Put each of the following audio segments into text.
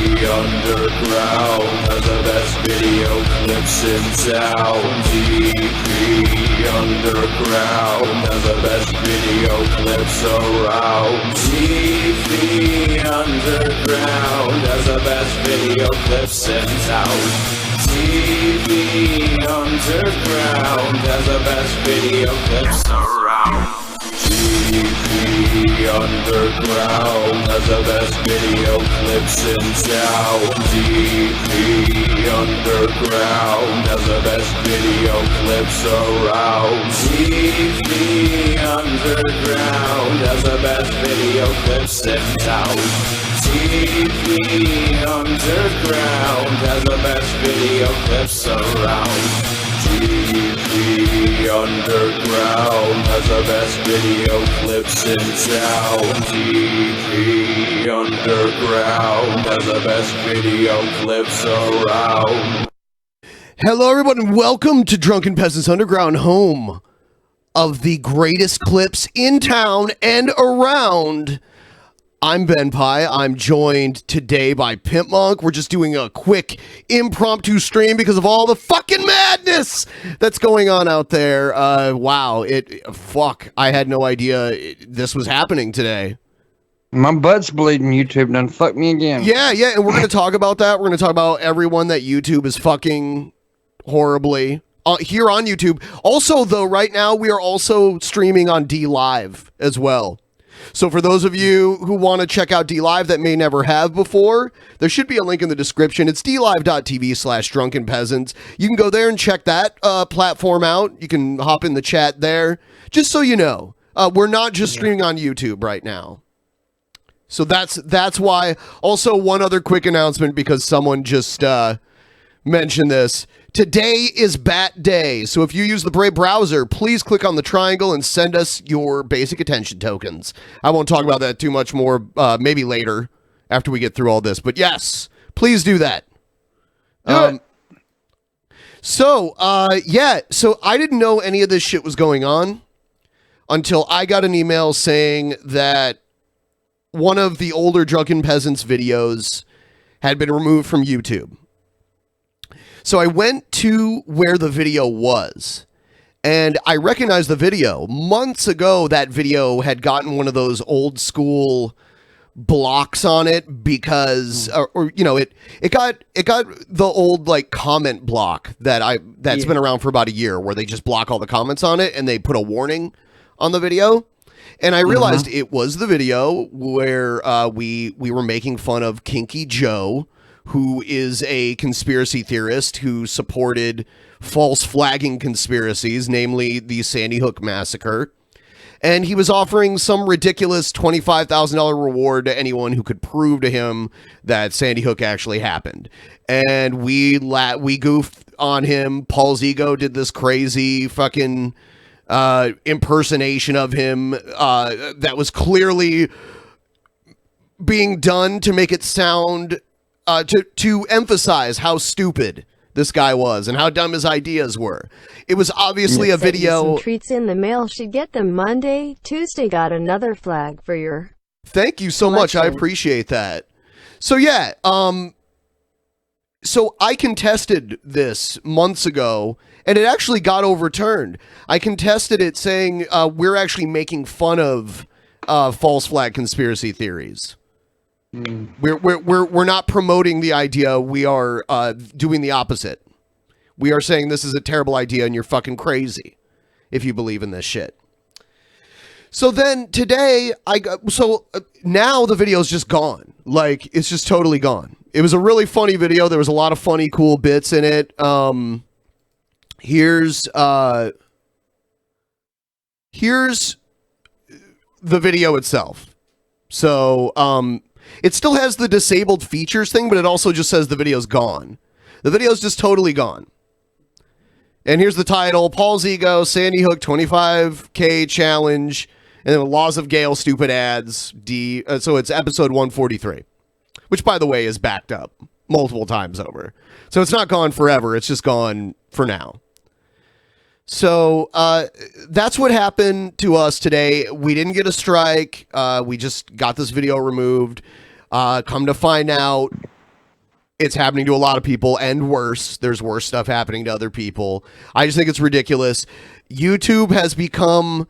Underground has the best video clips in town. DP Underground has the best video clips around. DP Underground has the best video clips in town. TV Underground has the best video clips around. TV Underground has the best video clips in town. TV Underground has the best video clips around. TV Underground has the best video clips in town. TV Underground has the best video clips around. TV Underground has the best video clips in town. TV Underground has the best video clips around. Hello everyone and welcome to Drunken Peasants Underground, home of the greatest clips in town and around. I'm Benpai. I'm joined today by Pimp Monk. We're just doing a quick impromptu stream because of all the fucking madness that's going on out there. Wow. I had no idea this was happening today. My butt's bleeding. YouTube done fucked me again. Yeah, and we're going to talk about that. We're going to talk about everyone that YouTube is fucking horribly here on YouTube. Also, though, right now we are also streaming on D Live as well. So for those of you who want to check out DLive that may never have before, there should be a link in the description. It's dlive.tv/drunkenpeasants. You can go there and check that platform out. You can hop in the chat there. Just so you know, we're not just streaming on YouTube right now. So that's why. Also, one other quick announcement because someone just mentioned this. Today is Bat Day, so if you use the Brave browser, please click on the triangle and send us your basic attention tokens. I won't talk about that too much more, maybe later, after we get through all this, but yes, please do that. So I didn't know any of this shit was going on until I got an email saying that one of the older Drunken Peasants videos had been removed from YouTube. So I went to where the video was, and I recognized the video. Months ago, that video had gotten one of those old school blocks on it because, it got the old like comment block that's been around for about a year, where they just block all the comments on it and they put a warning on the video. And I realized it was the video where we were making fun of Kinky Joe, who is a conspiracy theorist who supported false flagging conspiracies, namely the Sandy Hook massacre. And he was offering some ridiculous $25,000 reward to anyone who could prove to him that Sandy Hook actually happened. And we goofed on him. Paul's Ego did this crazy fucking impersonation of him that was clearly being done to make it sound to emphasize how stupid this guy was and how dumb his ideas were. It was obviously a video. Some treats in the mail. Should get them Monday. Tuesday got another flag for your. Thank you so much. I appreciate that. So yeah, so I contested this months ago, and it actually got overturned. I contested it saying we're actually making fun of false flag conspiracy theories. We're not promoting the idea. We are doing the opposite. We are saying this is a terrible idea and you're fucking crazy if you believe in this shit. So then today now the video is just gone. Like, it's just totally gone. It was a really funny video. There was a lot of funny, cool bits in it. Here's the video itself. So, it still has the disabled features thing, but it also just says the video's gone. The video's just totally gone. And here's the title: Paul's Ego, Sandy Hook 25K Challenge, and then Laws of Gale, Stupid Ads. So it's episode 143, which, by the way, is backed up multiple times over. So it's not gone forever. It's just gone for now. So that's what happened to us today. We didn't get a strike. We just got this video removed. Come to find out, It's happening to a lot of people, and worse. There's worse stuff happening to other people. I just think it's ridiculous. YouTube has become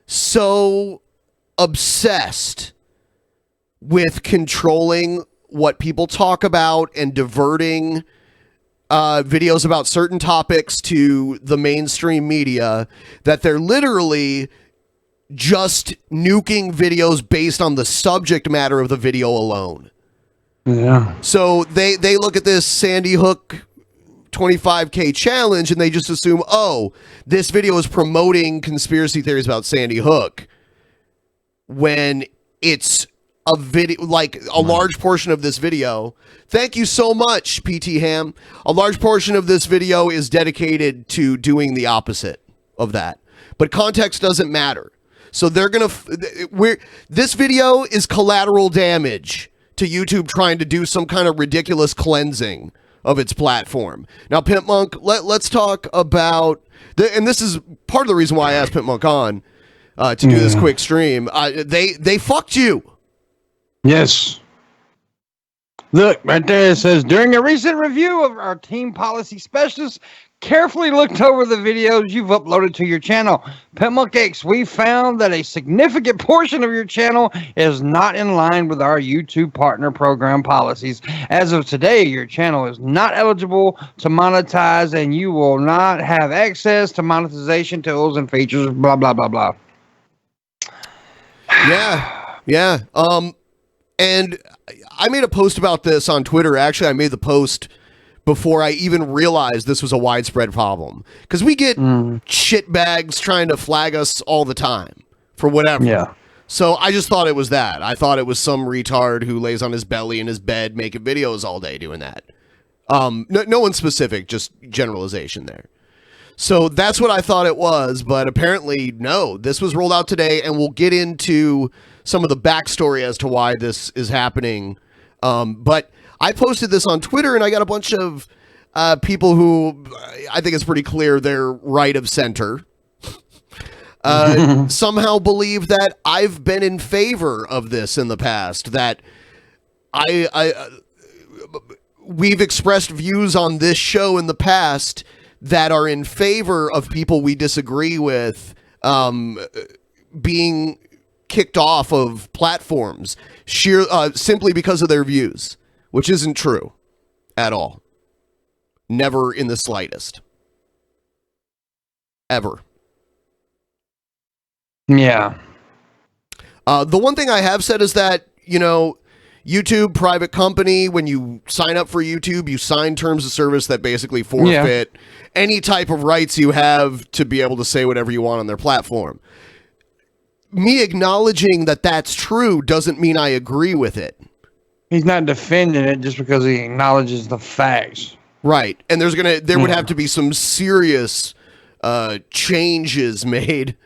so obsessed with controlling what people talk about and diverting videos about certain topics to the mainstream media that they're literally just nuking videos based on the subject matter of the video alone. Yeah. So they look at this Sandy Hook 25K challenge and they just assume, oh, this video is promoting conspiracy theories about Sandy Hook, when it's a video, like a large portion of this video. Thank you so much, PT Ham. A large portion of this video is dedicated to doing the opposite of that. But context doesn't matter. So they're going to, this video is collateral damage to YouTube trying to do some kind of ridiculous cleansing of its platform. Now, Pimp Monk, let's talk about, and this is part of the reason why I asked Pimp Monk on to do this quick stream. They fucked you. Yes. Look, right there it says, during a recent review of our team policy specialist carefully looked over the videos you've uploaded to your channel. Petmonk X, we found that a significant portion of your channel is not in line with our YouTube partner program policies. As of today, your channel is not eligible to monetize and you will not have access to monetization tools and features, blah, blah, blah, blah. Yeah. And I made a post about this on Twitter. Actually, I made the post before I even realized this was a widespread problem. Because we get shitbags trying to flag us all the time for whatever. Yeah. So I just thought it was that. I thought it was some retard who lays on his belly in his bed making videos all day doing that. No one specific, just generalization there. So that's what I thought it was, but apparently no. This was rolled out today, and we'll get into some of the backstory as to why this is happening. But I posted this on Twitter, and I got a bunch of people who I think it's pretty clear they're right of center. Somehow believe that I've been in favor of this in the past, that we've expressed views on this show in the past that are in favor of people we disagree with being kicked off of platforms simply because of their views, which isn't true at all. Never in the slightest. Ever. Yeah. The one thing I have said is that, YouTube, private company, when you sign up for YouTube, you sign terms of service that basically forfeit any type of rights you have to be able to say whatever you want on their platform. Me acknowledging that that's true doesn't mean I agree with it. He's not defending it just because he acknowledges the facts. Right. And there would have to be some serious changes made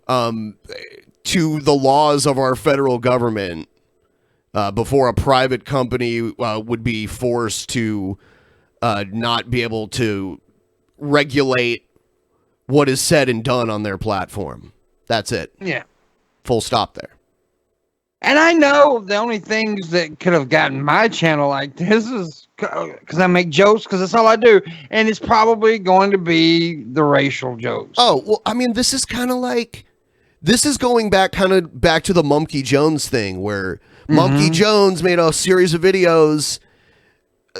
to the laws of our federal government before a private company would be forced to not be able to regulate what is said and done on their platform. That's it. Yeah. Full stop there. And I know the only things that could have gotten my channel like this is because I make jokes, because that's all I do. And it's probably going to be the racial jokes. Oh, well, I mean, this is kind of like, this is going back to the Mumkey Jones thing, where Mumkey Jones made a series of videos,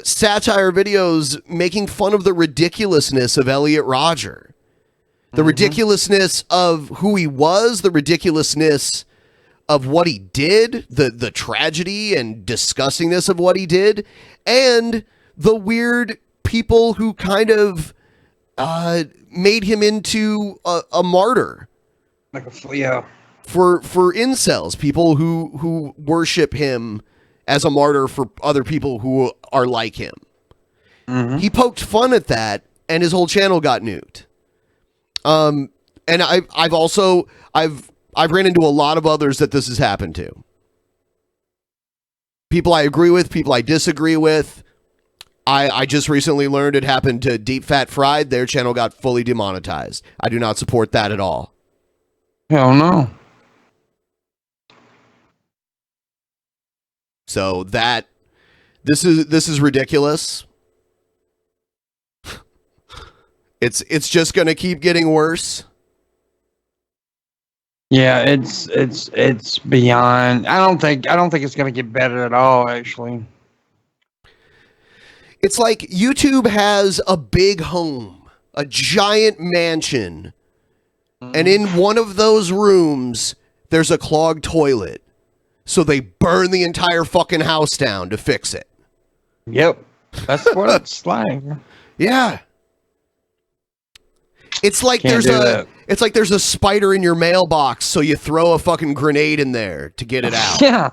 satire videos, making fun of the ridiculousness of Elliot Rodger. The ridiculousness of who he was, the ridiculousness of what he did, the tragedy and disgustingness of what he did, and the weird people who kind of made him into a martyr. For incels, people who worship him as a martyr for other people who are like him. He poked fun at that, and his whole channel got nuked. And I've ran into a lot of others that this has happened to. People I agree with, people I disagree with. I just recently learned it happened to Deep Fat Fried. Their channel got fully demonetized. I do not support that at all. Hell no. So that This is ridiculous. It's just going to keep getting worse. Yeah, it's beyond. I don't think it's going to get better at all, actually. It's like YouTube has a big home, a giant mansion, and in one of those rooms there's a clogged toilet. So they burn the entire fucking house down to fix it. Yep. That's what it's like. Yeah. It's like there's a spider in your mailbox, so you throw a fucking grenade in there to get it out. Yeah.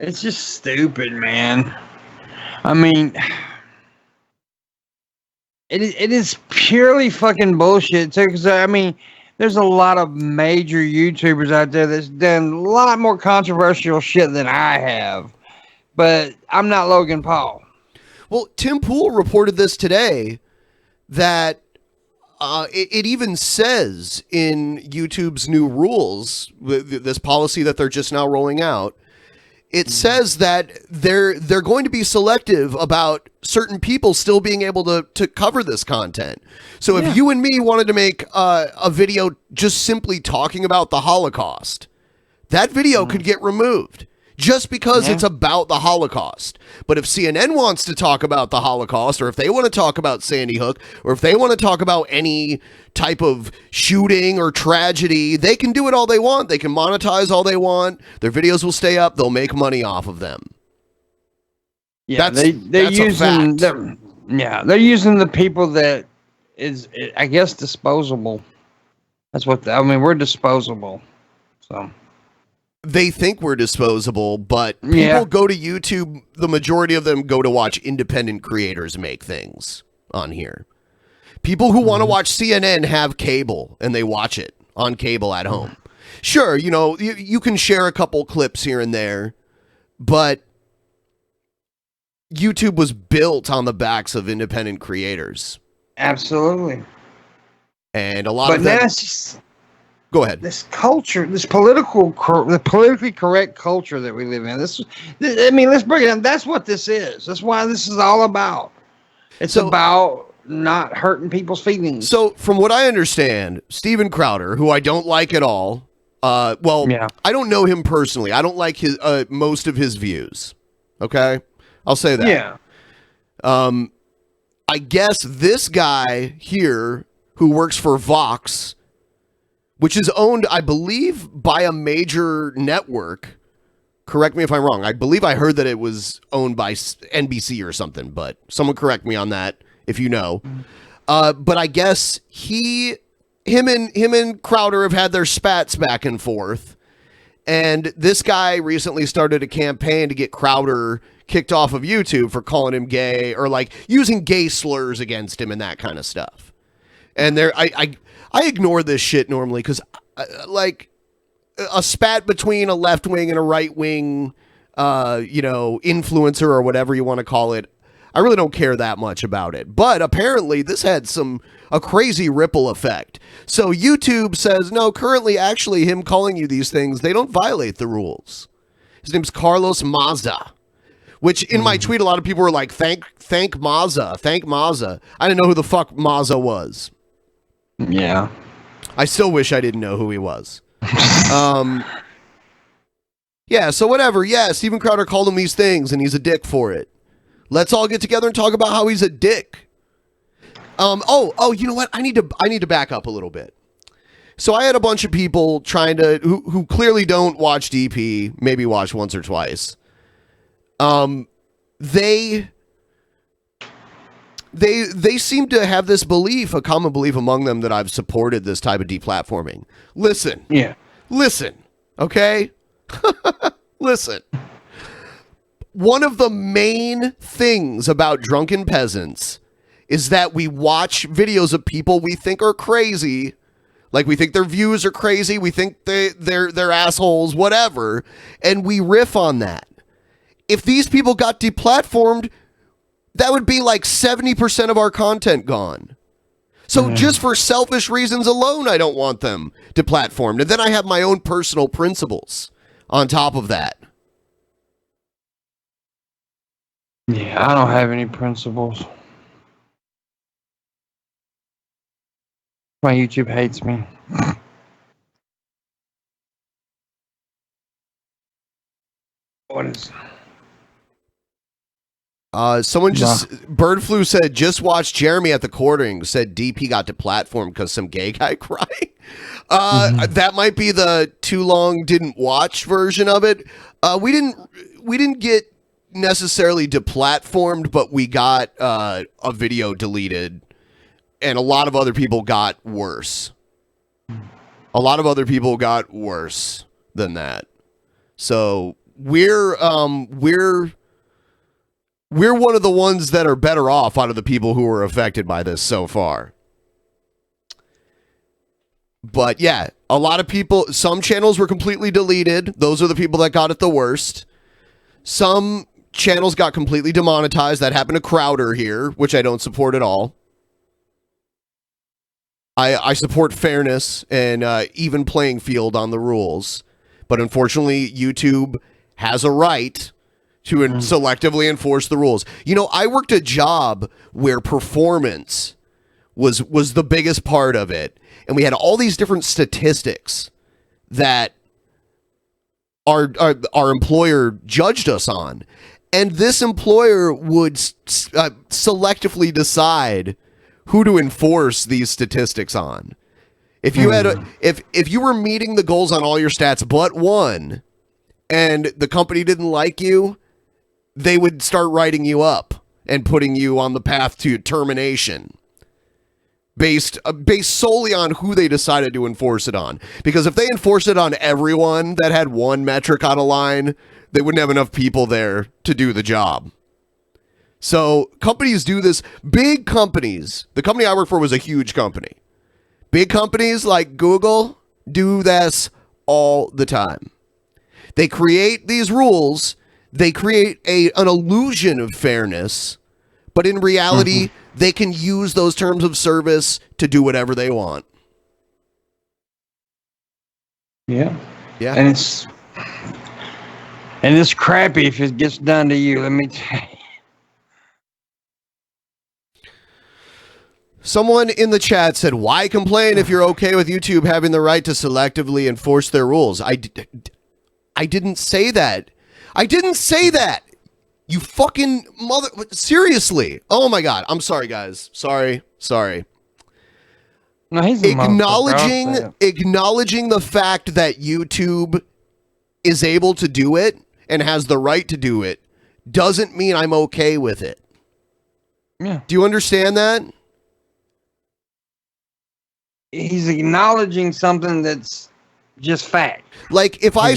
It's just stupid, man. I mean, it is purely fucking bullshit too. Because I mean, there's a lot of major YouTubers out there that's done a lot more controversial shit than I have, but I'm not Logan Paul. Well, Tim Pool reported this today that it even says in YouTube's new rules, this policy that they're just now rolling out, it says that they're going to be selective about certain people still being able to cover this content. So if you and me wanted to make a video just simply talking about the Holocaust, that video could get removed just because it's about the Holocaust. But if CNN wants to talk about the Holocaust, or if they want to talk about Sandy Hook, or if they want to talk about any type of shooting or tragedy, they can do it all they want. They can monetize all they want. Their videos will stay up. They'll make money off of them. Yeah, they're using them. Yeah, they're using the people that is, I guess, disposable. That's what I mean. We're disposable, so. They think we're disposable, but people go to YouTube. The majority of them go to watch independent creators make things on here. People who want to watch CNN have cable and they watch it on cable at home. Sure, you know, you can share a couple clips here and there, but YouTube was built on the backs of independent creators. Absolutely. And a lot of them... Go ahead. This culture, this politically correct culture that we live in. I mean, let's break it down. That's what this is. That's why this is all about. It's about not hurting people's feelings. So, from what I understand, Steven Crowder, who I don't like at all, I don't know him personally. I don't like his most of his views. Okay, I'll say that. Yeah. I guess this guy here who works for Vox, which is owned, I believe, by a major network. Correct me if I'm wrong. I believe I heard that it was owned by NBC or something, but someone correct me on that if you know. But I guess him and Crowder have had their spats back and forth. And this guy recently started a campaign to get Crowder kicked off of YouTube for calling him gay or like using gay slurs against him and that kind of stuff. And I ignore this shit normally because, like, a spat between a left wing and a right wing, influencer or whatever you want to call it, I really don't care that much about it. But apparently, this had a crazy ripple effect. So YouTube says, no, currently, actually, him calling you these things, they don't violate the rules. His name's Carlos Mazza. Which in my tweet, a lot of people were like, thank Mazza, thank Mazza. I didn't know who the fuck Mazza was. Yeah. I still wish I didn't know who he was. Yeah, so whatever. Yeah, Steven Crowder called him these things, and he's a dick for it. Let's all get together and talk about how he's a dick. You know what? I need to back up a little bit. So I had a bunch of people trying to who clearly don't watch DP, maybe watch once or twice. They seem to have this belief, a common belief among them, that I've supported this type of deplatforming. Listen. Yeah. Listen. Okay? Listen. One of the main things about Drunken Peasants is that we watch videos of people we think are crazy. Like, we think their views are crazy. We think they're assholes, whatever. And we riff on that. If these people got deplatformed, that would be like 70% of our content gone. So just for selfish reasons alone, I don't want them deplatformed. And then I have my own personal principles on top of that. I don't have any principles. My YouTube hates me. What is... Someone just Bird Flu said just watch Jeremy at the quartering. Said DP got deplatformed because some gay guy cried. That might be the too long didn't watch version of it. We didn't get necessarily deplatformed, but we got a video deleted, and a lot of other people got worse. A lot of other people got worse than that. So we're one of the ones that are better off out of the people who were affected by this so far. But yeah, a lot of people, some channels were completely deleted. Those are the people that got it the worst. Some channels got completely demonetized. That happened to Crowder here, which I don't support at all. I support fairness and even playing field on the rules. But unfortunately, YouTube has a right to selectively enforce the rules. You know, I worked a job where performance was the biggest part of it. And we had all these different statistics that our employer judged us on. And this employer would selectively decide who to enforce these statistics on. If you had if you were meeting the goals on all your stats but one, and the company didn't like you, they would start writing you up and putting you on the path to termination based solely on who they decided to enforce it on. Because if they enforced it on everyone that had one metric on a line, they wouldn't have enough people there to do the job. So companies do this. Big companies. The company I work for was a huge company. Big companies like Google do this all the time. They create these rules. They create an illusion of fairness, but in reality, they can use those terms of service to do whatever they want. Yeah. Yeah. And it's crappy if it gets done to you, let me tell you. Someone in the chat said, why complain if you're okay with YouTube having the right to selectively enforce their rules? I didn't say that. I didn't say that. You fucking mother... Seriously. Oh my God. I'm sorry, guys. Sorry. No, he's acknowledging the fact that YouTube is able to do it and has the right to do it doesn't mean I'm okay with it. Yeah. Do you understand that? He's acknowledging something that's just fact. Like if I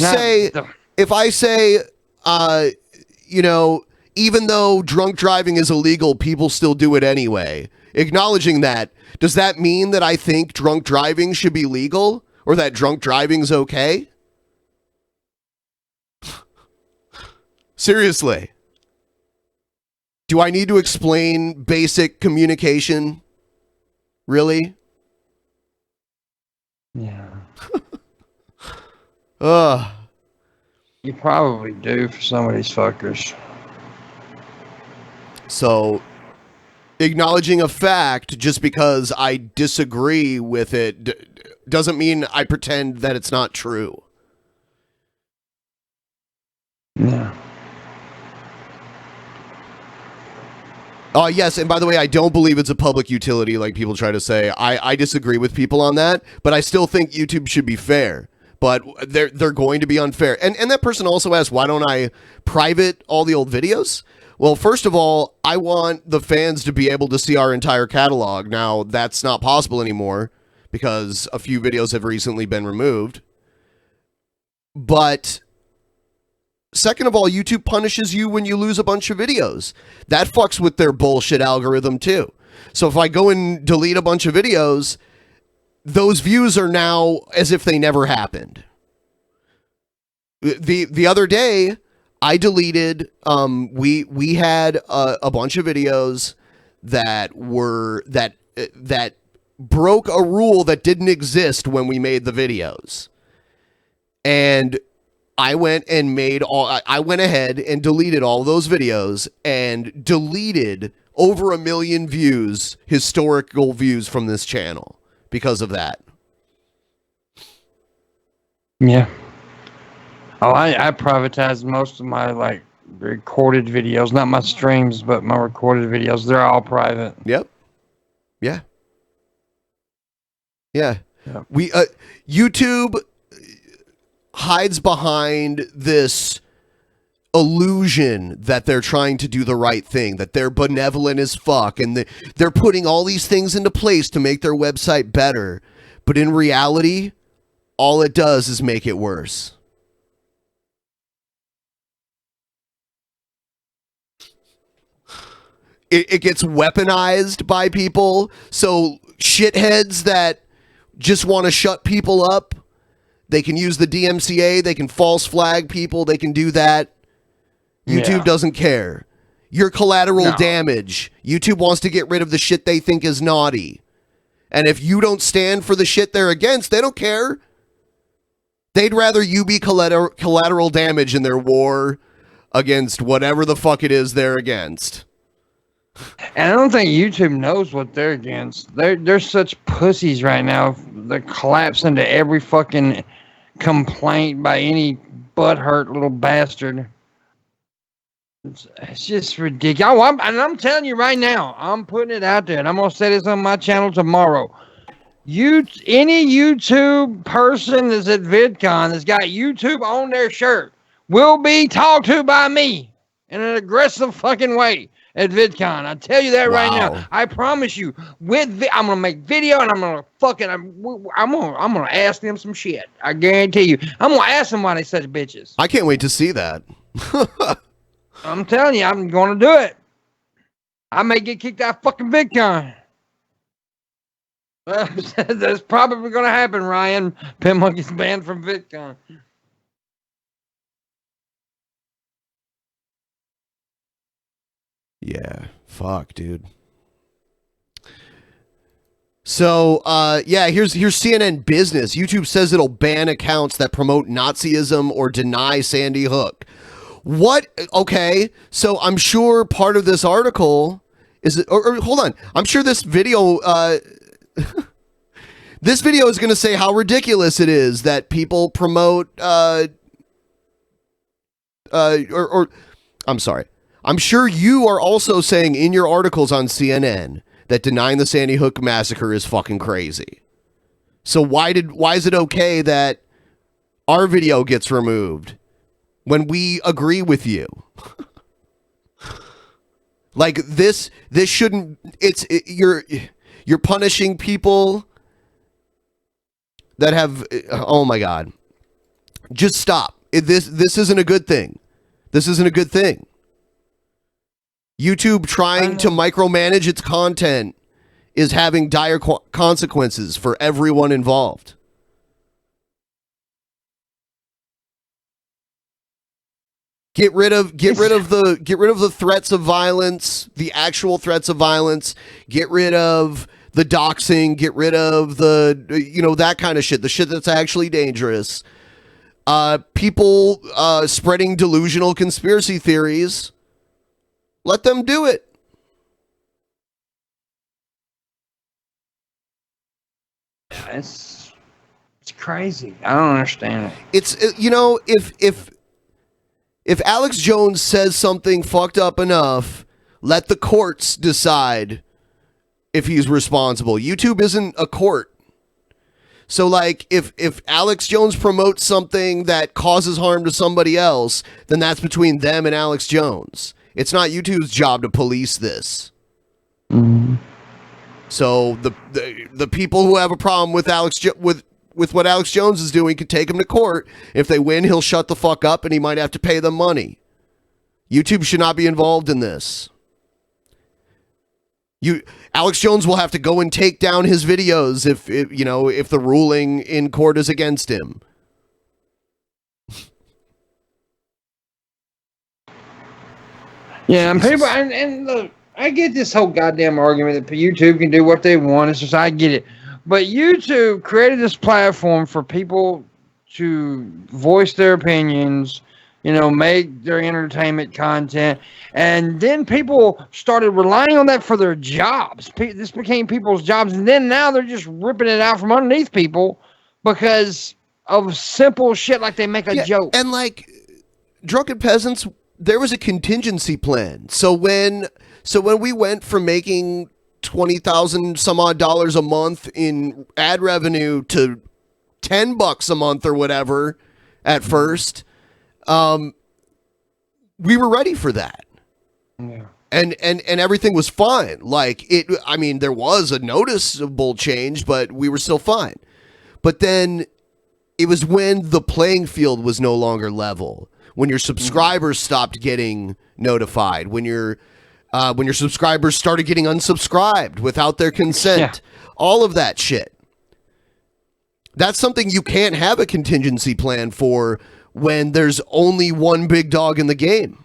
say, you know, even though drunk driving is illegal, people still do it anyway. Acknowledging that, does that mean that I think drunk driving should be legal or that drunk driving's okay? Seriously. Do I need to explain basic communication? Really? Yeah. Ugh. You probably do for some of these fuckers. So, acknowledging a fact just because I disagree with it doesn't mean I pretend that it's not true. Yeah. Yes, and by the way, I don't believe it's a public utility like people try to say. I disagree with people on that, but I still think YouTube should be fair. But they're going to be unfair. And that person also asked, why don't I private all the old videos? Well, first of all, I want the fans to be able to see our entire catalog. Now, that's not possible anymore because a few videos have recently been removed. But second of all, YouTube punishes you when you lose a bunch of videos. That fucks with their bullshit algorithm too. So if I go and delete a bunch of videos, those views are now as if they never happened. The other day, I deleted. We had a bunch of videos that broke a rule that didn't exist when we made the videos, and I went and made I went ahead and deleted all those videos and deleted over 1 million views, historical views from this channel because of that. Yeah. Oh, I privatized most of my like recorded videos, not my streams, but my recorded videos. They're all private. Yep. Yeah. Yeah. Yep. We YouTube hides behind this illusion that they're trying to do the right thing, that they're benevolent as fuck, and they're putting all these things into place to make their website better. But in reality, all it does is make it worse. It gets weaponized by people. So shitheads that just want to shut people up, they can use the DMCA, they can false flag people, they can do that. YouTube doesn't care. Your collateral damage. YouTube wants to get rid of the shit they think is naughty. And if you don't stand for the shit they're against, they don't care. They'd rather you be collateral damage in their war against whatever the fuck it is they're against. And I don't think YouTube knows what they're against. They're such pussies right now. They're collapsing to every fucking complaint by any butthurt little bastard. It's just ridiculous. I'm telling you right now, I'm putting it out there, and I'm going to say this on my channel tomorrow. Any YouTube person that's at VidCon that's got YouTube on their shirt will be talked to by me in an aggressive fucking way at VidCon. I tell you that right now. I promise you. I'm gonna make video and I'm gonna ask them some shit. I guarantee you. I'm gonna ask them why they such bitches. I can't wait to see that. I'm telling you, I'm gonna do it. I may get kicked out of fucking VidCon. That's probably gonna happen, Ryan. Pin Monkey's banned from VidCon. Yeah, fuck, dude. So, here's CNN Business. YouTube says it'll ban accounts that promote Nazism or deny Sandy Hook. What? Okay, so I'm sure part of this article is, or hold on, I'm sure this video, this video is going to say how ridiculous it is that people promote, I'm sorry. I'm sure you are also saying in your articles on CNN that denying the Sandy Hook massacre is fucking crazy. So why is it okay that our video gets removed when we agree with you? Like this shouldn't. You're punishing people that have. Oh my God! Just stop. This isn't a good thing. This isn't a good thing. YouTube trying to micromanage its content is having dire consequences for everyone involved. Get rid of the threats of violence, the actual threats of violence. Get rid of the doxing. Get rid of the that kind of shit. The shit that's actually dangerous. People spreading delusional conspiracy theories. Let them do it. It's crazy. I don't understand it. It's if Alex Jones says something fucked up enough, let the courts decide if he's responsible. YouTube isn't a court. So like if Alex Jones promotes something that causes harm to somebody else, then that's between them and Alex Jones. It's not YouTube's job to police this. Mm-hmm. So the people who have a problem with with what Alex Jones is doing can take him to court. If they win, he'll shut the fuck up and he might have to pay them money. YouTube should not be involved in this. Alex Jones will have to go and take down his videos if the ruling in court is against him. Yeah, and people, and look, I get this whole goddamn argument that YouTube can do what they want. It's just, I get it. But YouTube created this platform for people to voice their opinions, you know, make their entertainment content. And then people started relying on that for their jobs. This became people's jobs. And then now they're just ripping it out from underneath people because of simple shit like they make a joke. And like Drunken Peasants, there was a contingency plan. So when we went from making $20,000 some odd dollars a month in ad revenue to $10 a month or whatever at first, we were ready for that. Yeah. And everything was fine. Like I mean, there was a noticeable change, but we were still fine. But then it was when the playing field was no longer level, when your subscribers stopped getting notified, when your subscribers started getting unsubscribed without their consent, all of that shit. That's something you can't have a contingency plan for when there's only one big dog in the game.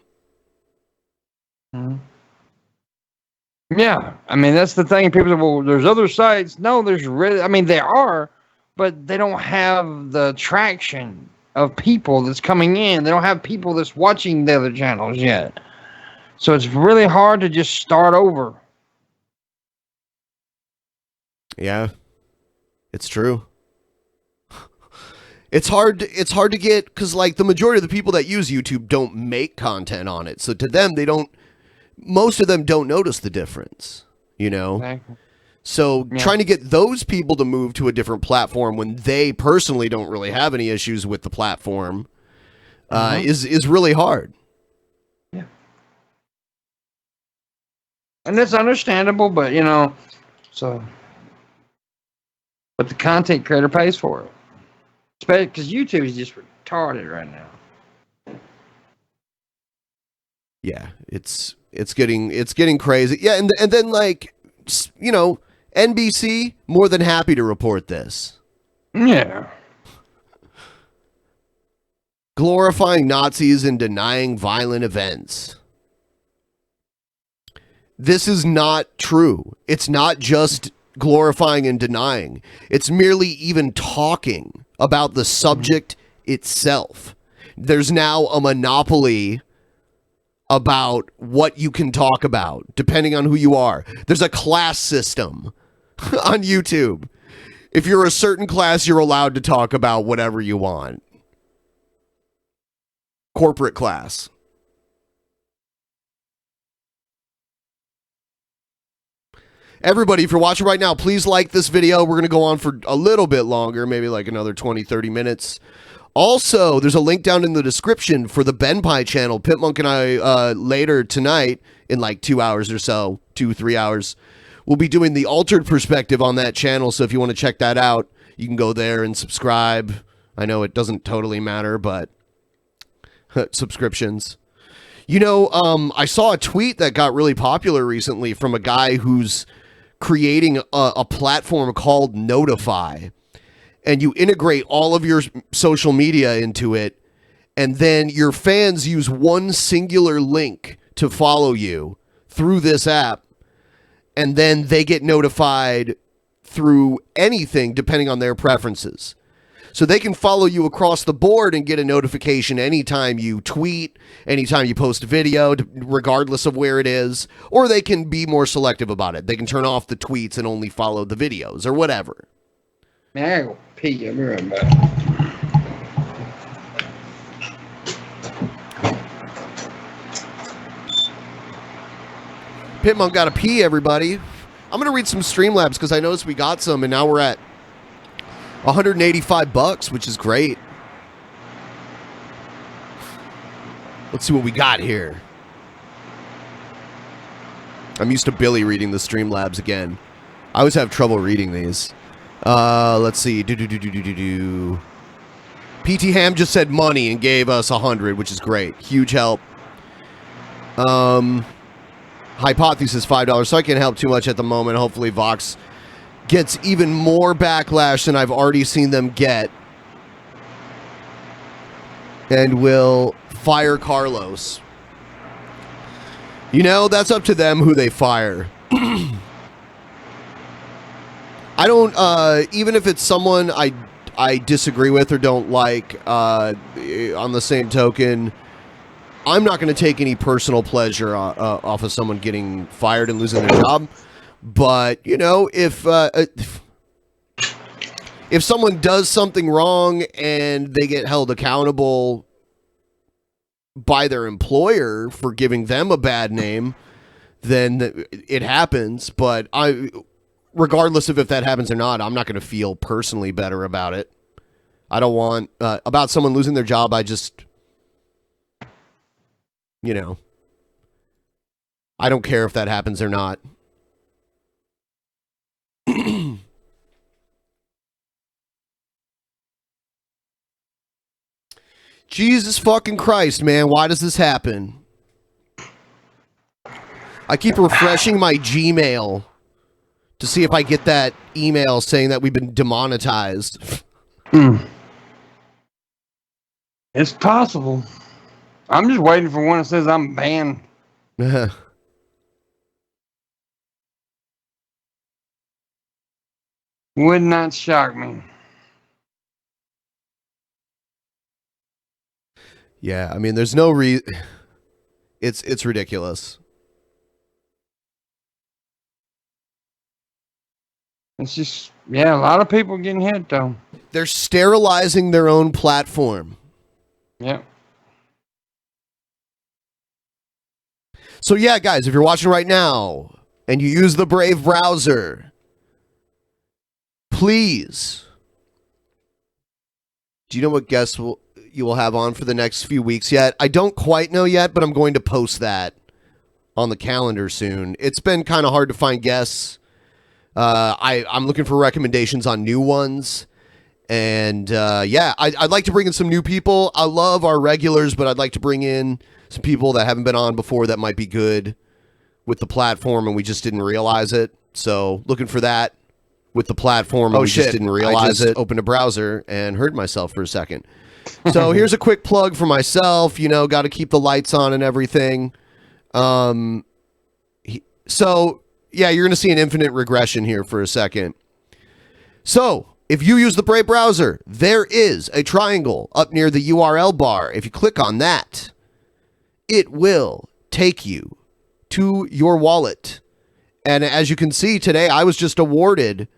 Yeah, I mean, that's the thing. People say, well, there's other sites. No, there's really, I mean, there are, but they don't have the traction of people that's coming in. They don't have people that's watching the other channels yet. So it's really hard to just start over. Yeah, it's true. It's hard to get, because like the majority of the people that use YouTube don't make content on it. So to them, most of them don't notice the difference, you know? Exactly. So trying to get those people to move to a different platform when they personally don't really have any issues with the platform is really hard. Yeah. And that's understandable, but you know, but the content creator pays for it. Especially because YouTube is just retarded right now. Yeah, it's getting crazy. Yeah, and then like, you know, NBC more than happy to report this. Yeah. Glorifying Nazis and denying violent events. This is not true. It's not just glorifying and denying. It's merely even talking about the subject itself. There's now a monopoly about what you can talk about, depending on who you are. There's a class system on YouTube. If you're a certain class, you're allowed to talk about whatever you want. Corporate class. Everybody, if you're watching right now, please like this video. We're going to go on for a little bit longer, maybe like another 20, 30 minutes. Also, there's a link down in the description for the Benpai channel. Pitmonk and I, later tonight, in like 2 hours or so, 2-3 hours, we'll be doing the altered perspective on that channel. So if you want to check that out, you can go there and subscribe. I know it doesn't totally matter, but subscriptions. You know, I saw a tweet that got really popular recently from a guy who's creating a platform called Notify, and you integrate all of your social media into it, and then your fans use one singular link to follow you through this app, and then they get notified through anything depending on their preferences. So they can follow you across the board and get a notification anytime you tweet, anytime you post a video, regardless of where it is. Or they can be more selective about it. They can turn off the tweets and only follow the videos or whatever. Man, I gotta go pee. I'll be right back. Pitmonk got to pee, everybody. I'm going to read some Streamlabs because I noticed we got some and now we're at $185, which is great. Let's see what we got here. I'm used to Billy reading the Streamlabs again. I always have trouble reading these. Let's see. PT Ham just said money and gave us 100, which is great. Huge help. Hypothesis $5, so I can't help too much at the moment. Hopefully Vox gets even more backlash than I've already seen them get, and will fire Carlos. You know, that's up to them who they fire. I don't, even if it's someone I I disagree with or don't like. On the same token, I'm not going to take any personal pleasure off of someone getting fired and losing their job. But, you know, if someone does something wrong and they get held accountable by their employer for giving them a bad name, then it happens. But regardless of if that happens or not, I'm not going to feel personally better about it. I don't want, about someone losing their job, I just, you know, I don't care if that happens or not. Jesus fucking Christ, man. Why does this happen? I keep refreshing my Gmail to see if I get that email saying that we've been demonetized. It's possible. I'm just waiting for one that says I'm banned. Would not shock me. Yeah, I mean, there's no reason. It's ridiculous. It's just, yeah, a lot of people getting hit, though. They're sterilizing their own platform. Yep. So yeah, guys, if you're watching right now and you use the Brave browser, please. Do you know what guests you will have on for the next few weeks yet? I don't quite know yet, but I'm going to post that on the calendar soon. It's been kind of hard to find guests. I'm looking for recommendations on new ones. And yeah, I'd like to bring in some new people. I love our regulars, but I'd like to bring in some people that haven't been on before that might be good with the platform, and we just didn't realize it. So looking for that with the platform. And we just didn't realize it. Opened a browser and heard myself for a second. So here's a quick plug for myself. You know, got to keep the lights on and everything. So yeah, you're going to see an infinite regression here for a second. So if you use the Brave browser, there is a triangle up near the URL bar. If you click on that, it will take you to your wallet. And as you can see today, I was just awarded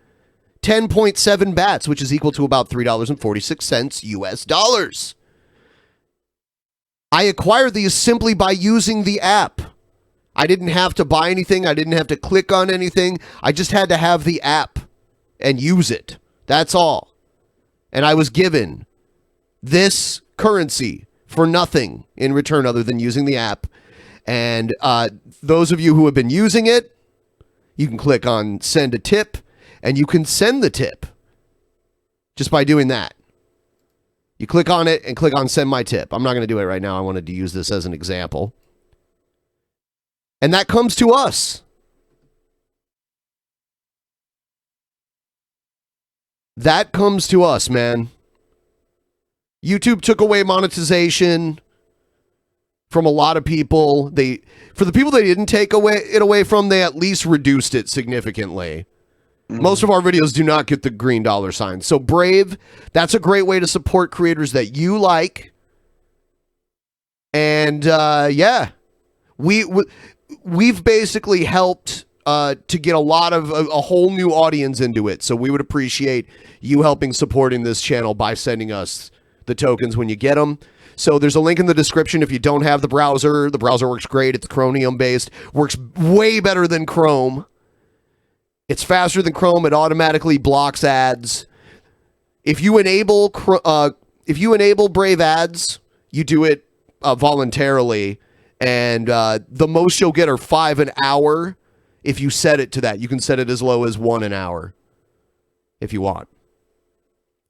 10.7 bats, which is equal to about $3.46 US dollars. I acquired these simply by using the app. I didn't have to buy anything. I didn't have to click on anything. I just had to have the app and use it. That's all. And I was given this currency for nothing in return other than using the app. And those of you who have been using it, you can click on send a tip, and you can send the tip just by doing that. You click on it and click on send my tip. I'm not going to do it right now. I wanted to use this as an example. And that comes to us. That comes to us, man. YouTube took away monetization from a lot of people. For the people they didn't take it away from, they at least reduced it significantly. Most of our videos do not get the green dollar sign. So Brave, that's a great way to support creators that you like. And yeah, we've basically helped to get a lot of a whole new audience into it. So we would appreciate you helping supporting this channel by sending us the tokens when you get them. So there's a link in the description if you don't have the browser. The browser works great. It's Chromium based. Works way better than Chrome. It's faster than Chrome. It automatically blocks ads. If you enable Brave ads, you do it voluntarily, and the most you'll get are 5 an hour. If you set it to that, you can set it as low as 1 an hour if you want.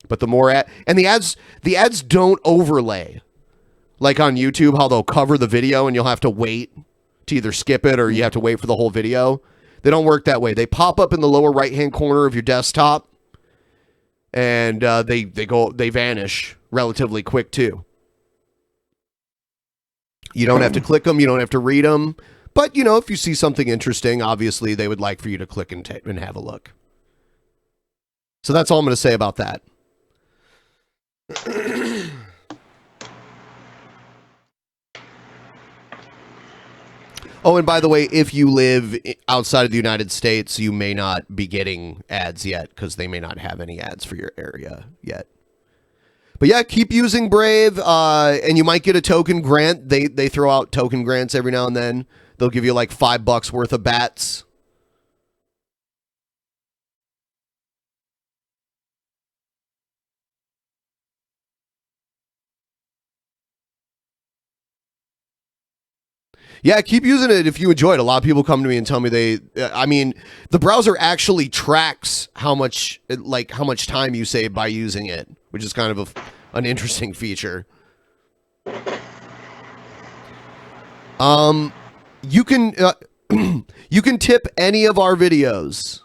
But the more and the ads don't overlay like on YouTube, how they'll cover the video and you'll have to wait to either skip it or you have to wait for the whole video. They don't work that way. They pop up in the lower right-hand corner of your desktop, and they vanish relatively quick too. You don't have to click them. You don't have to read them. But, you know, if you see something interesting, obviously they would like for you to click and have a look. So that's all I'm going to say about that. Oh, and by the way, if you live outside of the United States, you may not be getting ads yet because they may not have any ads for your area yet. But yeah, keep using Brave, and you might get a token grant. They throw out token grants every now and then. They'll give you like $5 worth of bats. Yeah, keep using it if you enjoy it. A lot of people come to me and tell me the browser actually tracks how much time you save by using it, which is kind of an interesting feature. You can you can tip any of our videos.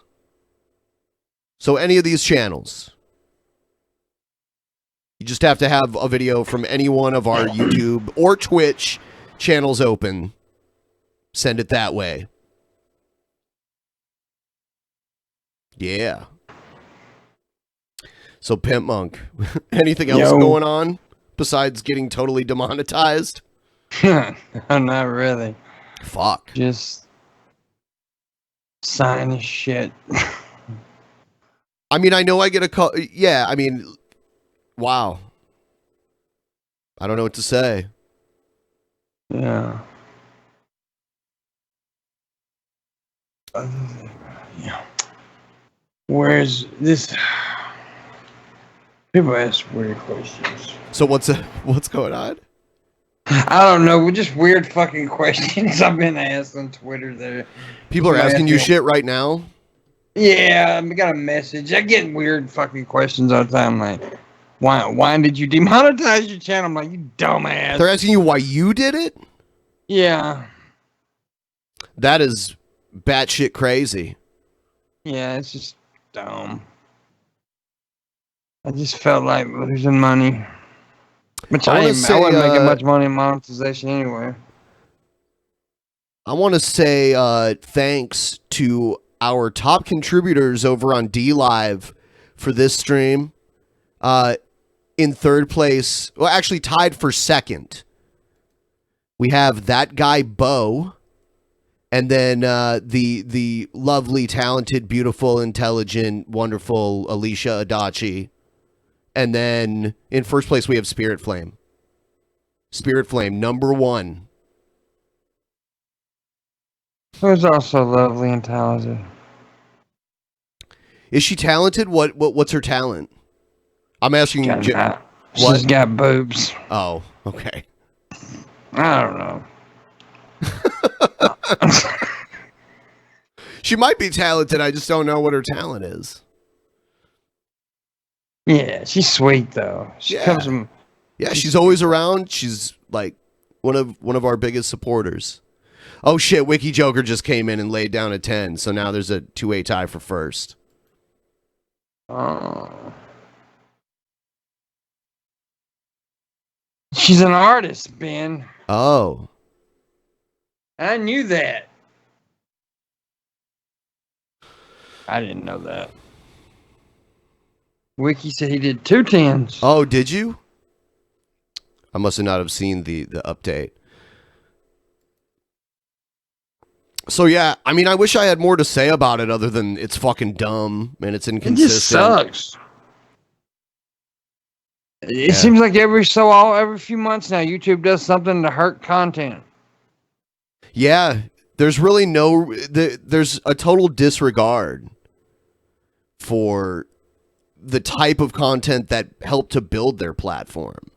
So any of these channels. You just have to have a video from any one of our YouTube or Twitch channels open. Send it that way. Yeah. So Pimp Monk, anything else going on besides getting totally demonetized? Not really. Fuck. Just sign this shit. I mean, I know I get a call. Yeah, I mean, wow. I don't know what to say. Yeah. Yeah. Where's this? People ask weird questions. So what's going on? I don't know. Just weird fucking questions I've been asked on Twitter. There. People are asking you shit right now. Yeah, I got a message. I get weird fucking questions all the time. Like, why did you demonetize your channel? I'm like, you dumbass. They're asking you why you did it? Yeah. That is batshit crazy. Yeah, it's just dumb. I just felt like losing money. Which I wasn't making much money in monetization anyway. I want to say thanks to our top contributors over on DLive for this stream. In third place, well, actually tied for second, we have that guy Bo, and then the lovely, talented, beautiful, intelligent, wonderful Alicia Adachi. And then in first place, we have Spirit Flame. Spirit Flame, number 1. Who's also lovely and talented. Is she talented? What's her talent? I'm asking you. She's got boobs. Oh, okay. I don't know. She might be talented. I just don't know what her talent is. Yeah, she's sweet though. She comes from. Yeah, she's always around. She's like one of our biggest supporters. Oh shit! Wiki Joker just came in and laid down a 10, so now there's a 2-way tie for first. Oh. She's an artist, Ben. Oh. I knew that. I didn't know that. Wiki said he did 2 10s. Oh, did you? I must have not have seen the update. So yeah, I mean, I wish I had more to say about it other than it's fucking dumb and it's inconsistent. It just sucks. It seems like every few months now, YouTube does something to hurt content. Yeah, there's really there's a total disregard for the type of content that helped to build their platform.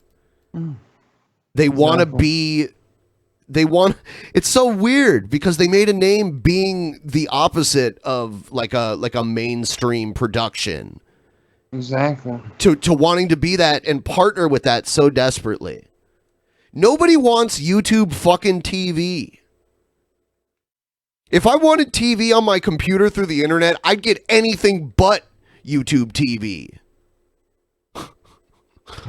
They want to be, it's so weird because they made a name being the opposite of like a mainstream production. Exactly. To wanting to be that and partner with that so desperately. Nobody wants YouTube fucking TV. If I wanted TV on my computer through the internet, I'd get anything but YouTube TV.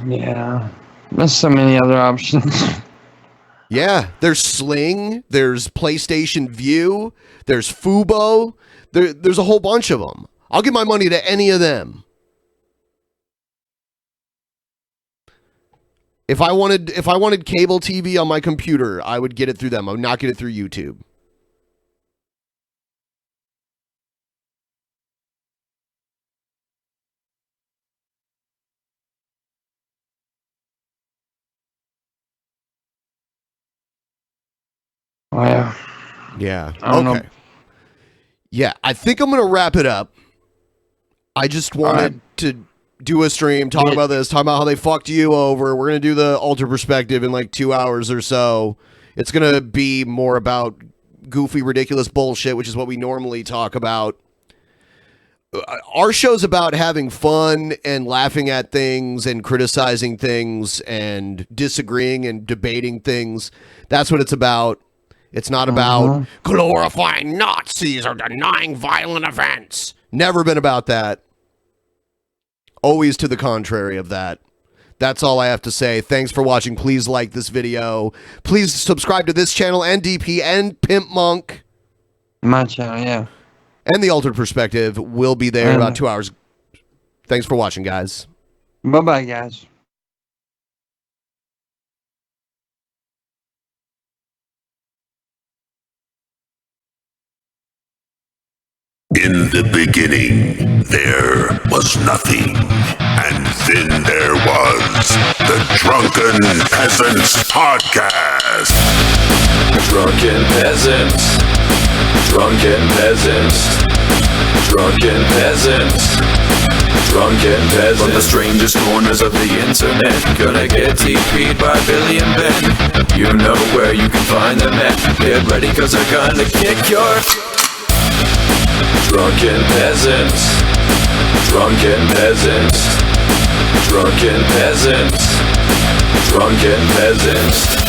Yeah. There's so many other options. Yeah, there's Sling, there's PlayStation View, there's Fubo, there's a whole bunch of them. I'll give my money to any of them. If I wanted cable TV on my computer, I would get it through them. I would not get it through YouTube. Well, Yeah. I don't know. Yeah, I think I'm going to wrap it up. I just wanted to do a stream, talk about this, talk about how they fucked you over. We're going to do the alter perspective in like 2 hours or so. It's going to be more about goofy, ridiculous bullshit, which is what we normally talk about. Our show's about having fun and laughing at things and criticizing things and disagreeing and debating things. That's what it's about. It's not about glorifying Nazis or denying violent events. Never been about that. Always to the contrary of that. That's all I have to say. Thanks for watching. Please like this video. Please subscribe to this channel and DP and Pimp Monk. My channel, yeah. And the Altered Perspective will be there in about 2 hours. Thanks for watching, guys. Bye-bye, guys. In the beginning, there was nothing, and then there was the Drunken Peasants Podcast. Drunken Peasants. Drunken Peasants. Drunken Peasants. Drunken Peasants. From the strangest corners of the internet, gonna get TP'd by Billy and Ben. You know where you can find them at. Get ready, cause they're gonna kick your... Drunken Peasants. Drunken Peasants. Drunken Peasants. Drunken Peasants.